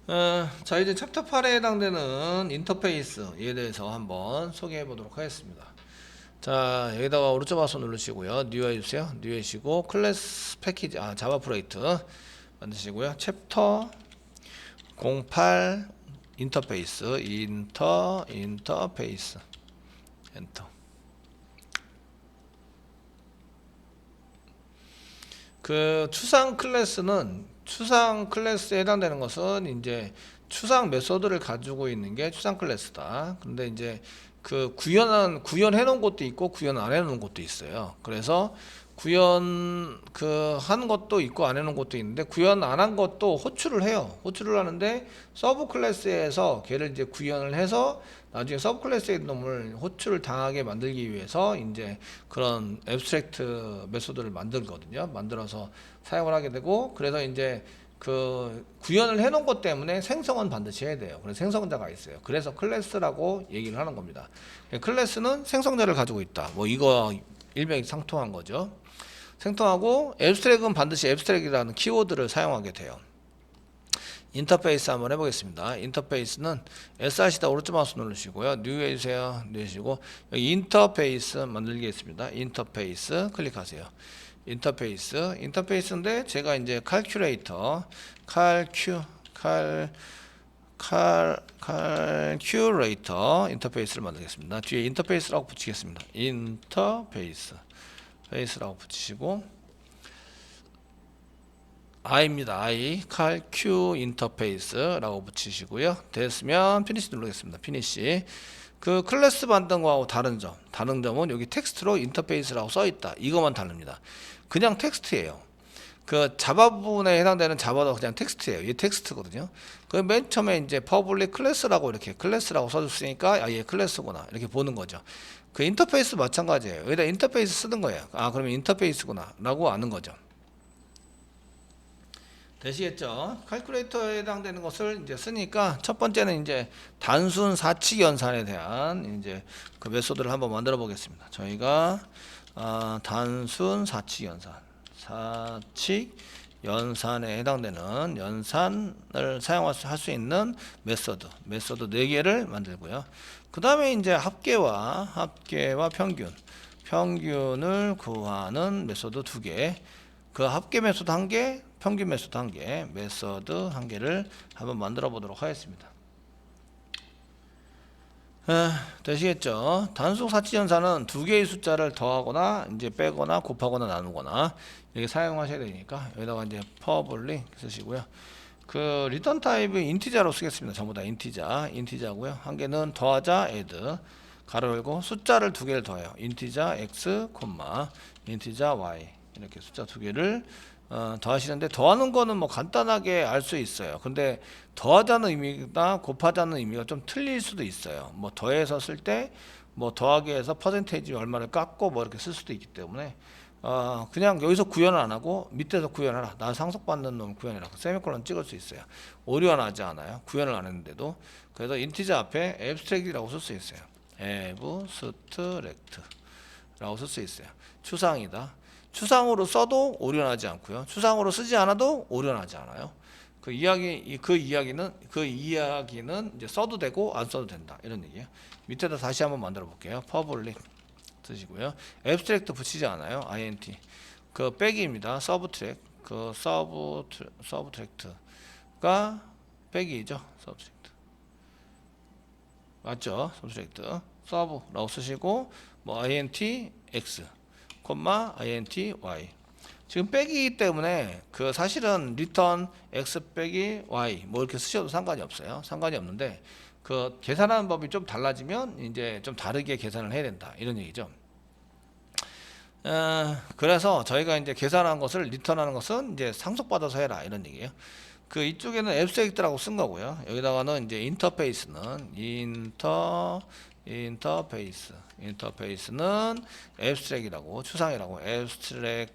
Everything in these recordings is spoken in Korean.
자, 이제 챕터 8에 해당되는 인터페이스에 대해서 한번 소개해 보도록 하겠습니다. 자, 여기다가 오른쪽 마우스 누르시고요. 뉴 해주세요. 뉴 해주시고 클래스 패키지, 자바 프로젝트 만드시고요. 챕터 08 인터페이스 엔터. 그 추상 클래스에 해당되는 것은 이제 추상 메소드를 가지고 있는 게 추상 클래스다. 근데 이제 그 구현해 놓은 것도 있고 구현 안 해 놓은 것도 있어요. 그래서 구현 한 것도 있고 안 해 놓은 것도 있는데 구현 안 한 것도 호출을 해요. 호출을 하는데 서브 클래스에서 걔를 이제 구현을 해서 나중에 서브 클래스의 놈을 호출을 당하게 만들기 위해서 이제 그런 앱스트랙트 메소드를 만들거든요. 만들어서 사용을 하게 되고, 그래서 이제 그 구현을 해 놓은 것 때문에 생성은 반드시 해야 돼요. 그래서 생성자가 있어요. 그래서 클래스라고 얘기를 하는 겁니다. 클래스는 생성자를 가지고 있다. 뭐 이거 일맥상통한 거죠. 생성하고 앱스트랙은 반드시 앱스트랙이라는 키워드를 사용하게 돼요. 인터페이스 한번 해보겠습니다. 인터페이스는 SRC다 오른쪽 마우스 누르시고요. 뉴 해주세요. 뉴 해주시고 여기 인터페이스 만들기 있습니다. 인터페이스 클릭하세요. 인터페이스인데 제가 이제 칼큘레이터 인터페이스를 만들겠습니다. 뒤에 인터페이스라고 붙이겠습니다. 페이스라고 붙이시고 I입니다. 칼큐 인터페이스라고 붙이시고요. 됐으면 피니시 누르겠습니다. 피니시. 그 클래스 만든 거하고 다른 점은 여기 텍스트로 인터페이스라고 써있다. 이것만 다릅니다. 그냥 텍스트예요. 그 자바 부분에 해당되는 자바도 그냥 텍스트예요. 이게 텍스트거든요. 그 맨 처음에 이제 퍼블릭 클래스라고 이렇게 클래스라고 써줬으니까 얘 클래스구나 이렇게 보는 거죠. 그 인터페이스 마찬가지예요. 여기다 인터페이스 쓰는 거예요. 그러면 인터페이스구나 라고 아는 거죠. 되시겠죠? 칼큘레이터에 해당되는 것을 이제 쓰니까 첫 번째는 이제 단순 사칙 연산에 대한 이제 그 메소드를 한번 만들어 보겠습니다. 저희가 단순 사칙 연산에 해당되는 연산을 사용할 수 있는 메소드 4개를 만들고요. 그 다음에 이제 합계와 평균을 구하는 메소드 2개, 그 합계 메소드 1개, 평균 메소드 1개, 메소드 1개를 한번 만들어 보도록 하겠습니다. 되시겠죠? 단수 사치연산은 2개의 숫자를 더하거나 이제 빼거나 곱하거나 나누거나 이렇게 사용하셔야 되니까 여기다가 이제 퍼블릭 쓰시고요. 그 리턴 타입은 인티자로 쓰겠습니다. 전부 다 인티자고요. 한 개는 더하자 add 가로 열고 숫자를 2개를 더해요. 인티자 x, 인티자 y 이렇게 숫자 2개를 더하시는데, 더하는 거는 뭐 간단하게 알 수 있어요. 근데 더하자는 의미나 곱하자는 의미가 좀 틀릴 수도 있어요. 뭐 더해서 쓸 때 뭐 더하기 해서 퍼센테이지 얼마를 깎고 뭐 이렇게 쓸 수도 있기 때문에 그냥 여기서 구현을 안 하고 밑에서 구현하라, 나 상속받는 놈 구현해라, 세미콜론 찍을 수 있어요. 오류하지 않아요. 구현을 안 했는데도. 그래서 인티저 앞에 앱스트랙이라고 쓸 수 있어요. 앱스트랙트라고 쓸 수 있어요. 추상이다. 추상으로 써도 오류하지 않고요. 추상으로 쓰지 않아도 오류하지 않아요. 그 이야기는 이제 써도 되고 안 써도 된다 이런 얘기예요. 밑에다 다시 한번 만들어 볼게요. 퍼블릭 쓰시고요. 앱스트랙트 붙이지 않아요. int 그 빼기입니다. 서브트랙 그 서브트랙트가 빼기죠. 서브트랙트 맞죠? 서브트랙트 서브라고 쓰시고 뭐 int x int y 지금 빼기이기 때문에 그 사실은 return x 빼기 y 뭐 이렇게 쓰셔도 상관이 없어요. 상관이 없는데 그 계산하는 법이 좀 달라지면 이제 좀 다르게 계산을 해야 된다 이런 얘기죠. 그래서 저희가 이제 계산한 것을 리턴하는 것은 이제 상속받아서 해라 이런 얘기예요. 그 이쪽에는 앱스트랙트라고 쓴 거고요. 여기다가는 이제 인터페이스는 앱스트랙이라고 추상이라고 앱스트랙트를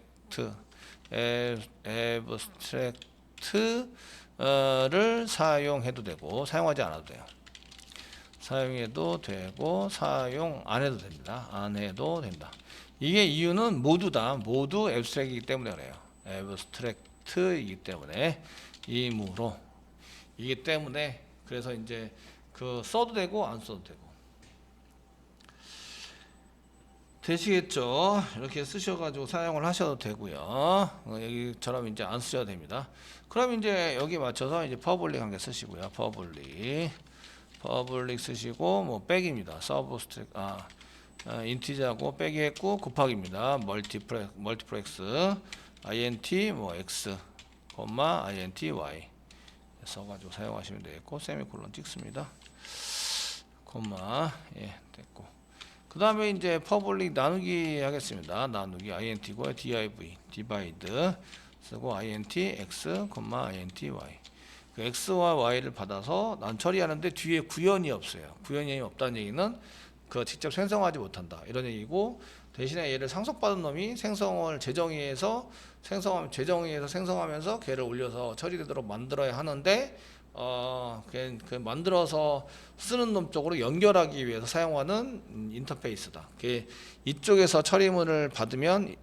사용해도 되고 사용하지 않아도 돼요. 사용해도 되고 사용 안 해도 됩니다. 안 해도 된다. 이게 이유는 모두 앱스트랙이기 때문에 그래요. 앱스트랙트이기 때문에 이므로 이기 때문에 그래서 이제 그 써도 되고 안 써도 되고 되시겠죠? 이렇게 쓰셔가지고 사용을 하셔도 되고요. 여기처럼 이제 안 쓰셔도 됩니다. 그럼 이제 여기 맞춰서 이제 퍼블릭 한 개 쓰시고요. 퍼블릭 쓰시고 뭐 백입니다. 서브스트랙 인티저하고 백이 했고 곱하기입니다. 멀티플렉스 int 뭐 x int y 써가지고 사용하시면 되겠고 세미콜론 찍습니다. 예 됐고 그 다음에 이제 퍼블릭 나누기 하겠습니다. 나누기 int고요. divide 쓰고 int x int y 그 x와 y를 받아서 난 처리하는데 뒤에 구현이 없어요. 구현이 없다는 얘기는 그 직접 생성하지 못한다 이런 얘기고, 대신에 얘를 상속받은 놈이 생성을 재정의해서 생성하면서 걔를 올려서 처리되도록 만들어야 하는데 그 만들어서 쓰는 놈 쪽으로 연결하기 위해서 사용하는 인터페이스다. 이쪽에서 처리문을 받으면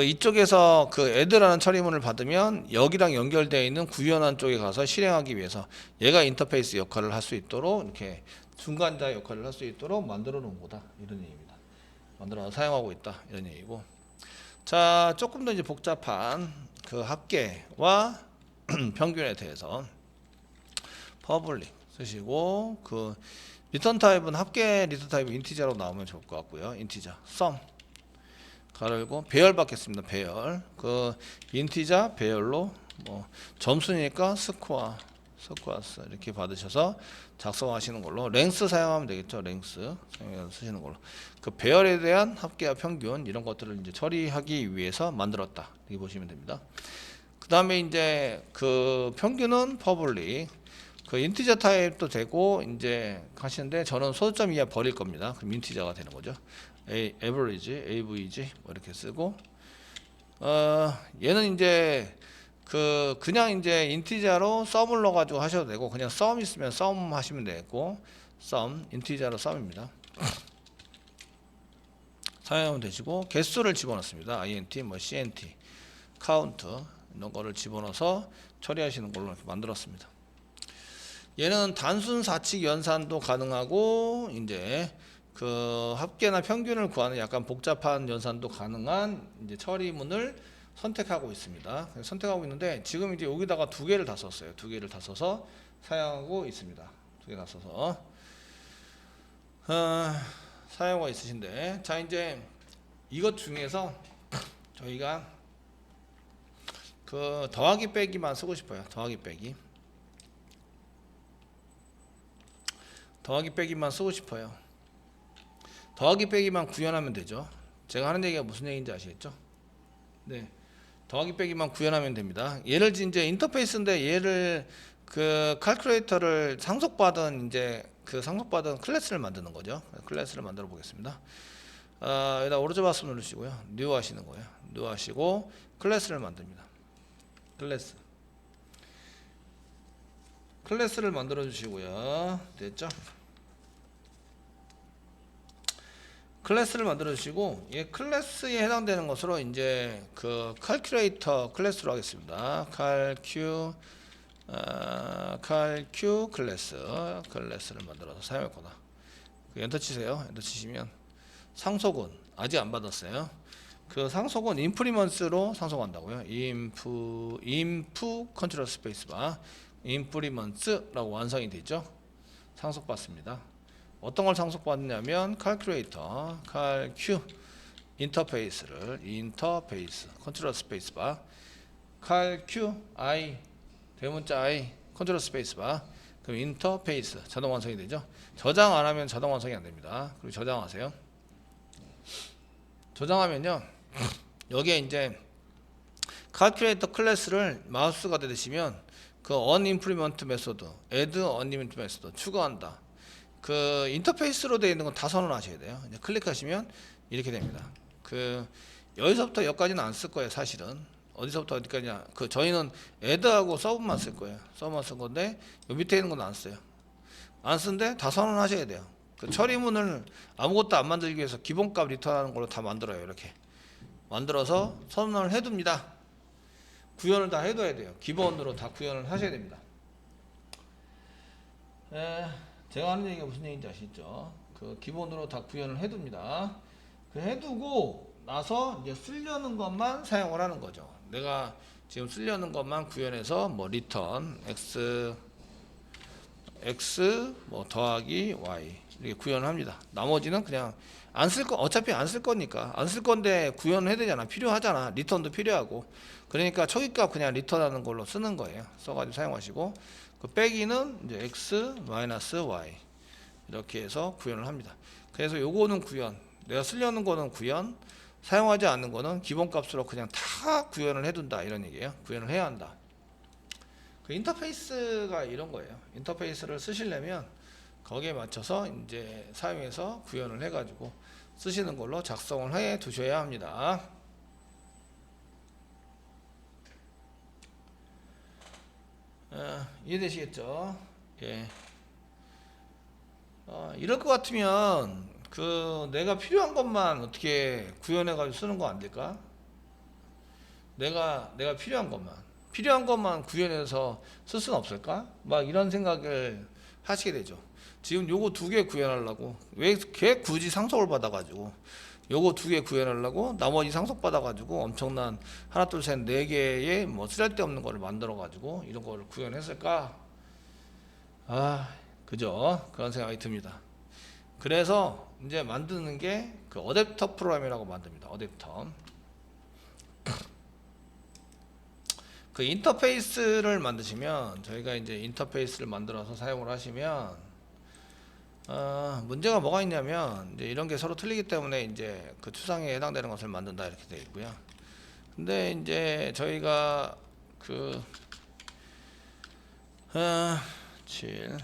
이쪽에서 그 add라는 처리문을 받으면 여기랑 연결되어 있는 구현한 쪽에 가서 실행하기 위해서 얘가 인터페이스 역할을 할 수 있도록 이렇게 중간자 역할을 할 수 있도록 만들어 놓은 거다 이런 얘기입니다. 만들어서 사용하고 있다 이런 얘기고, 자 조금 더 이제 복잡한 그 합계와 평균에 대해서 퍼블릭 쓰시고, 그 리턴 타입은 합계 리턴 타입 인티저로 나오면 좋을 것 같고요. 인티저 sum 가르고 배열 받겠습니다. 배열 그 인티저 배열로 뭐 점수니까 스코어스 이렇게 받으셔서 작성하시는 걸로, 랭스 사용하면 되겠죠. 랭스 쓰시는 걸로 그 배열에 대한 합계와 평균 이런 것들을 이제 처리하기 위해서 만들었다 이렇게 보시면 됩니다. 그 다음에 이제 그 평균은 퍼블릭 그 인티저 타입도 되고 이제 하시는데 저는 소수점 이하 버릴 겁니다. 그럼 인티저가 되는 거죠. average, avg 뭐 이렇게 쓰고 얘는 이제 그냥 이제 인티저로 sum을 넣어가지고 하셔도 되고, 그냥 sum 있으면 sum 하시면 되고, sum 인티저로 sum입니다. 사용하면 되시고, 개수를 집어넣습니다. int 뭐 cnt count 이런 거를 집어넣어서 처리하시는 걸로 이렇게 만들었습니다. 얘는 단순 사칙 연산도 가능하고 이제 그 합계나 평균을 구하는 약간 복잡한 연산도 가능한 이제 처리문을 선택하고 있습니다. 선택하고 있는데 지금 이제 여기다가 두 개를 다 썼어요. 두 개를 다 써서 사용하고 있습니다. 두 개 다 써서 사용하고 있으신데, 자 이제 이것 중에서 저희가 그 더하기 빼기만 쓰고 싶어요. 더하기 빼기만 쓰고 싶어요. 더하기 빼기만 구현하면 되죠. 제가 하는 얘기가 무슨 얘기인지 아시겠죠? 네, 더하기 빼기만 구현하면 됩니다. 얘를 이제 인터페이스인데 얘를 그 칼큘레이터를 상속받은 클래스를 만드는 거죠. 클래스를 만들어 보겠습니다. 여기다 오른쪽 마우스 누르시고요. 뉴 하시는 거예요. 뉴 하시고 클래스를 만듭니다. 클래스를 만들어 주시고요. 됐죠? 클래스를 만들어 주시고, 얘 클래스에 해당되는 것으로 이제 그 칼큘레이터 클래스로 하겠습니다. 칼큐 클래스를 만들어서 사용할 거다. 엔터 치세요. 엔터 치시면 상속은 아직 안 받았어요. 그 상속은 인프리먼스로 상속한다고요. 인프 컨트롤 스페이스바 인프리먼스라고 완성이 되죠. 상속받습니다. 어떤 걸 상속받느냐면 칼큘레이터 칼큐 인터페이스 컨트롤 스페이스바 칼큐 i 대문자 i 컨트롤 스페이스바 그럼 인터페이스 자동 완성이 되죠. 저장 안 하면 자동 완성이 안 됩니다. 그리고 저장하세요. 저장하면요 여기에 이제 칼큘레이터 클래스를 마우스가 되시면 그 언인프리먼트 메소드 add 언인프리먼트 메소드 추가한다, 그 인터페이스로 되어 있는 건 다 선언하셔야 돼요. 이제 클릭하시면 이렇게 됩니다. 그 여기서부터 여기까지는 안 쓸 거예요. 사실은 어디서부터 어디까지냐, 그 저희는 add하고 서브만 쓸 거예요. 서브만 쓴 건데 요 밑에 있는 건 안 써요. 안 쓰는데 다 선언하셔야 돼요. 그 처리문을 아무것도 안 만들기 위해서 기본값 리턴하는 걸로 다 만들어요. 이렇게 만들어서 선언을 해둡니다. 구현을 다 해둬야 돼요. 기본으로 다 구현을 하셔야 됩니다. 제가 하는 얘기가 무슨 얘기인지 아시죠? 그 기본으로 다 구현을 해둡니다. 그 해두고 나서 이제 쓰려는 것만 사용을 하는 거죠. 내가 지금 쓰려는 것만 구현해서 뭐 리턴 x 뭐 더하기 y 이렇게 구현을 합니다. 나머지는 그냥 안 쓸 거, 어차피 안 쓸 거니까 안 쓸 건데 구현을 해야 되잖아. 필요하잖아. 리턴도 필요하고. 그러니까 초기값 그냥 리턴하는 걸로 쓰는 거예요. 써가지고 사용하시고, 그 빼기는 이제 x 마이너스 y 이렇게 해서 구현을 합니다. 그래서 요거는 구현, 내가 쓰려는 거는 구현, 사용하지 않는 거는 기본값으로 그냥 다 구현을 해둔다 이런 얘기예요. 구현을 해야 한다. 그 인터페이스가 이런 거예요. 인터페이스를 쓰시려면 거기에 맞춰서 이제 사용해서 구현을 해가지고 쓰시는 걸로 작성을 해 두셔야 합니다. 이해되시겠죠? 예. 이럴 것 같으면 그 내가 필요한 것만 어떻게 구현해가지고 쓰는 거 안 될까? 내가 필요한 것만 구현해서 쓸 수는 없을까? 막 이런 생각을 하시게 되죠. 지금 요거 2개 구현하려고 왜 이렇게 굳이 상속을 받아가지고 요거 2개 구현하려고 나머지 상속 받아가지고 엄청난 하나 둘 셋 4개의 뭐 쓸데없는 거를 만들어가지고 이런 거를 구현했을까? 그죠? 그런 생각이 듭니다. 그래서 이제 만드는 게 그 어댑터 프로그램이라고 만듭니다. 어댑터. 그 인터페이스를 만드시면, 저희가 이제 인터페이스를 만들어서 사용을 하시면 문제가 뭐가 있냐면 이제 이런 게 서로 틀리기 때문에 이제 그 추상에 해당되는 것을 만든다 이렇게 되어 있고요. 근데 이제 저희가 그 7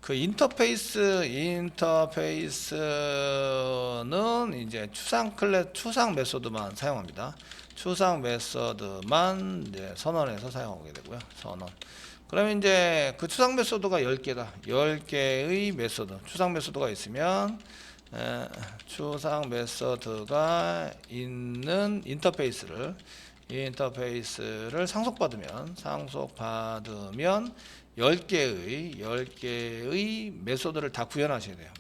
그 인터페이스는 이제 추상 메소드만 사용합니다. 추상 메소드만 이제 선언해서 사용하게 되고요. 선언. 그러면 이제 그 추상 메소드가 10개다. 10개의 메소드, 추상 메소드가 있으면 추상 메소드가 있는 인터페이스를 상속받으면 10개의 메소드를 다 구현하셔야 돼요.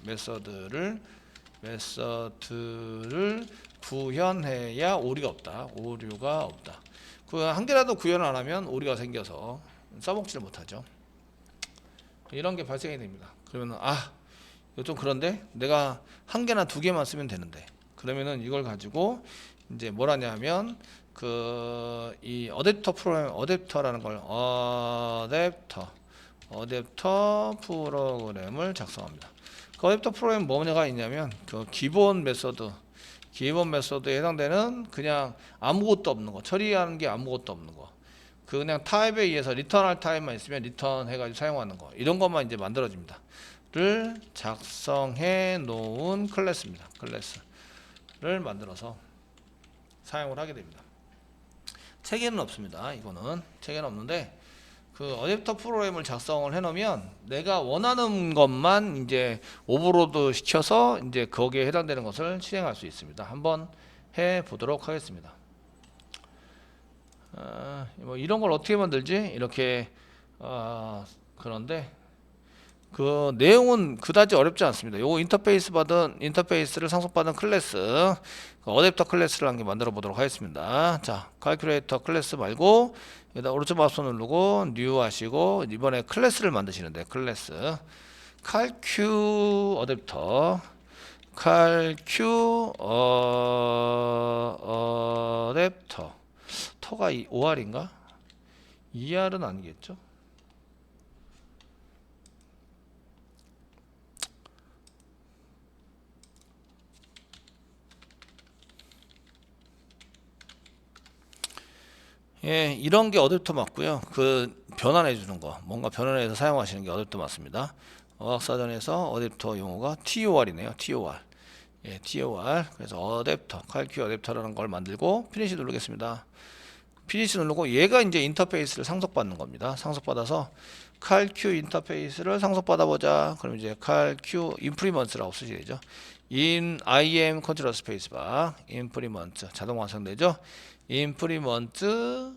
메소드를 구현해야 오류가 없다. 그 한 개라도 구현을 안 하면 오류가 생겨서 써먹지를 못하죠. 이런 게 발생이 됩니다. 그러면은 이거 좀 그런데 내가 한 개나 2개만 쓰면 되는데, 그러면은 이걸 가지고 이제 뭘 하냐면 이 어댑터라는 걸 어댑터 프로그램을 작성합니다. 그 어댑터 프로그램 뭐가 있냐면 그 기본 메소드에 해당되는 그냥 아무것도 없는 거, 처리하는 게 아무것도 없는 거, 그 그냥 타입에 의해서 리턴할 타입만 있으면 리턴 해가지고 사용하는 거, 이런 것만 이제 만들어집니다. 를 작성해 놓은 클래스입니다. 클래스를 만들어서 사용을 하게 됩니다. 체계는 없습니다. 이거는 체계는 없는데, 그 어댑터 프로그램을 작성을 해 놓으면 내가 원하는 것만 이제 오버로드 시켜서 이제 거기에 해당되는 것을 실행할 수 있습니다. 한번 해 보도록 하겠습니다. 뭐 이런 걸 어떻게 만들지? 이렇게 그런데 그 내용은 그다지 어렵지 않습니다. 요거 인터페이스를 상속받은 클래스, 어댑터 클래스를 한 개 만들어 보도록 하겠습니다. 자, 칼큘레이터 클래스 말고 여기다 오른쪽 마우스 누르고 뉴 하시고, 이번에 클래스를 만드시는데, 클래스 칼큐 어댑터 어댑터 터가 OR인가? ER은 아니겠죠? 예, 이런 게 어댑터 맞고요. 그 변환해 주는 거, 뭔가 변환해서 사용하시는 게 어댑터 맞습니다. 어학사전에서 어댑터 용어가 TOR이네요. TOR. 예, TOR. 그래서 어댑터, 칼큐 어댑터라는 걸 만들고 피니시 누르겠습니다. 피니시 누르고 얘가 이제 인터페이스를 상속받는 겁니다. 상속받아서 칼큐 인터페이스를 상속받아 보자. 그럼 이제 칼큐 인프리먼스라고 쓰셔야 되죠. in im 컨트롤 스페이스바 인프리먼트 자동 완성되죠. 인프리먼트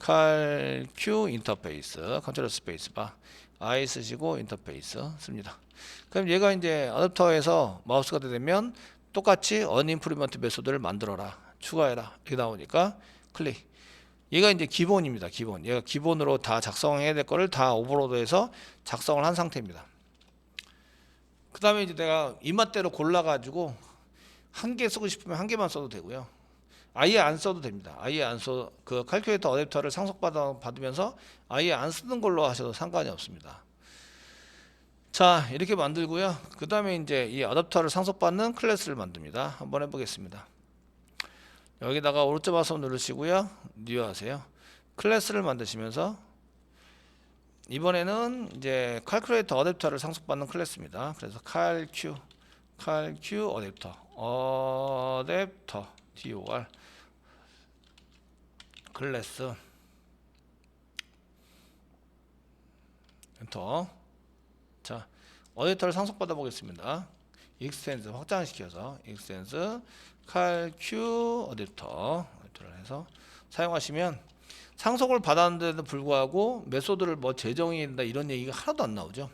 칼큐 인터페이스 컨트롤 스페이스바 I 쓰시고 인터페이스 씁니다. 그럼 얘가 이제 어댑터에서 마우스가 되면 똑같이 언인프리먼트 메소드를 만들어라 추가해라 이렇게 나오니까 클릭. 얘가 이제 기본입니다. 기본. 얘가 기본으로 다 작성해야 될 거를 다 오버로드해서 작성을 한 상태입니다. 그 다음에 이제 내가 입맛대로 골라가지고 한 개 쓰고 싶으면 한 개만 써도 되고요. 아예 안 써도 됩니다. 아예 안 써, 그 칼큘레이터 어댑터를 상속받으면서 아예 안 쓰는 걸로 하셔도 상관이 없습니다. 자, 이렇게 만들고요. 그 다음에 이제 이 어댑터를 상속받는 클래스를 만듭니다. 한번 해보겠습니다. 여기다가 오른쪽 마우스 누르시고요. 뉴 하세요. 클래스를 만드시면서 이번에는 이제 칼큘레이터 어댑터를 상속받는 클래스입니다. 그래서 칼큐 어댑터 DOR 클래스 엔터. 자, 어댑터를 상속받아 보겠습니다. 익스텐스 확장시켜서 익스텐스 칼큐 어댑터를 해서 사용하시면 상속을 받았는데도 불구하고 메소드를 뭐 재정해야 된다 이런 얘기가 하나도 안 나오죠.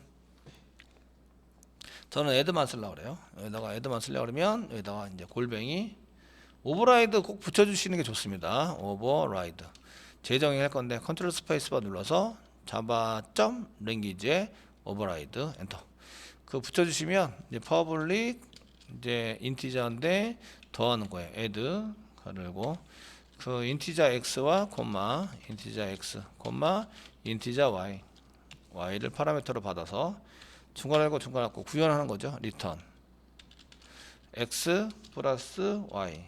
저는 애드만 쓰려고 그래요. 여기다가 애드만 쓰려고 그러면 여기다가 이제 골뱅이 오버라이드 꼭 붙여주시는 게 좋습니다. 오버라이드 재정의 할 건데 컨트롤 스페이스바 눌러서 java.language에 오버라이드 엔터. 그 붙여주시면 이제 퍼블릭 이제 인티저인데 더하는 거예요. add 가르고 그 인티저 x와 인티저 x 인티저 y를 파라미터로 받아서 중괄하고 중괄하고 구현하는 거죠. 리턴 x 플러스 y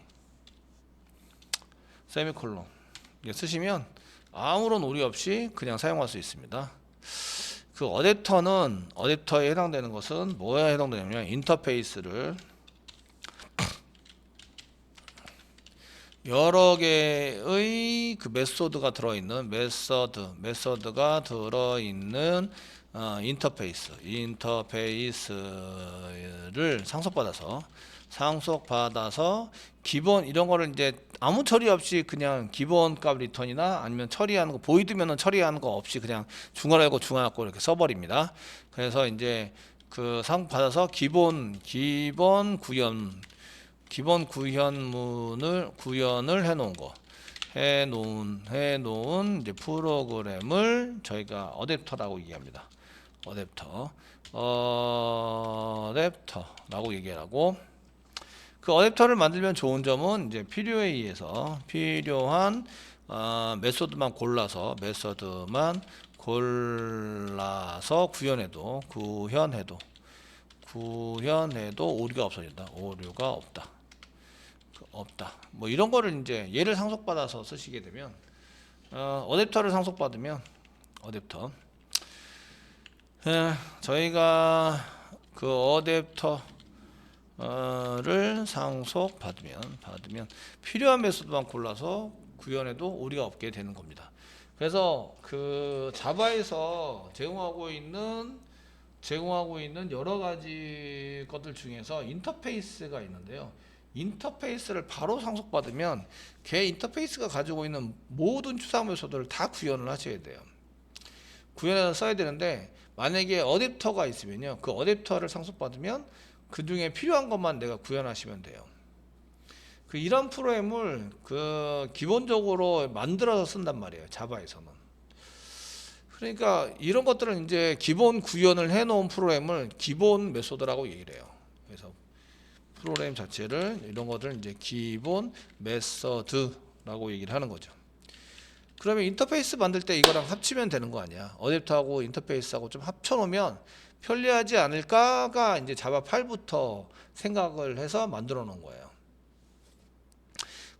세미콜론 이게 쓰시면 아무런 오류 없이 그냥 사용할 수 있습니다. 그 어댑터에 해당되는 것은 뭐에 해당되냐면 인터페이스를 여러 개의 그 메소드가 들어있는 메소드가 들어있는 인터페이스를 상속받아서 기본 이런 거를 이제 아무 처리 없이 그냥 기본 값 리턴이나 아니면 처리하는 거 보이드면은 처리하는 거 없이 그냥 중괄하고 이렇게 써버립니다. 그래서 이제 그 상속받아서 기본 구현을 해놓은 이제 프로그램을 저희가 어댑터라고 얘기합니다. 어댑터라고 얘기하고 그 어댑터를 만들면 좋은 점은 이제 필요에 의해서 필요한 메소드만 골라서 구현해도 오류가 없어진다. 오류가 없다. 뭐 이런 거를 이제 얘를 상속받아서 쓰시게 되면 어댑터를 상속받으면 저희가 그 어댑터를 받으면 필요한 메소드만 골라서 구현해도 오류가 없게 되는 겁니다. 그래서 그 자바에서 제공하고 있는 여러 가지 것들 중에서 인터페이스가 있는데요. 인터페이스를 바로 상속받으면 걔 인터페이스가 가지고 있는 모든 추상 메소드를 다 구현을 하셔야 돼요. 구현해서 써야 되는데 만약에 어댑터가 있으면요, 그 어댑터를 상속받으면 그 중에 필요한 것만 내가 구현하시면 돼요. 그 이런 프로그램을 그 기본적으로 만들어서 쓴단 말이에요, 자바에서는. 그러니까 이런 것들은 이제 기본 구현을 해놓은 프로그램을 기본 메소드라고 얘기를 해요. 그래서 프로그램 자체를 이런 것들을 이제 기본 메서드라고 얘기를 하는 거죠. 그러면 인터페이스 만들 때 이거랑 합치면 되는 거 아니야? 어댑터하고 인터페이스하고 좀 합쳐놓으면 편리하지 않을까가 이제 자바 8부터 생각을 해서 만들어 놓은 거예요.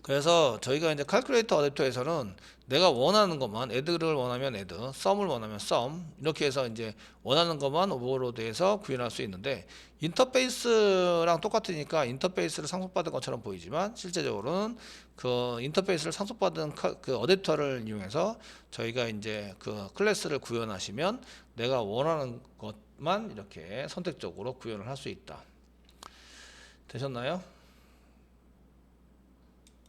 그래서 저희가 이제 칼큘레이터 어댑터에서는 내가 원하는 것만 add를 원하면 add, sum을 원하면 sum 이렇게 해서 이제 원하는 것만 오버로드해서 구현할 수 있는데 인터페이스랑 똑같으니까 인터페이스를 상속받은 것처럼 보이지만 실제적으로는 그 인터페이스를 상속받은 그 어댑터를 이용해서 저희가 이제 그 클래스를 구현하시면 내가 원하는 것 것만 이렇게 선택적으로 구현을 할 수 있다. 되셨나요?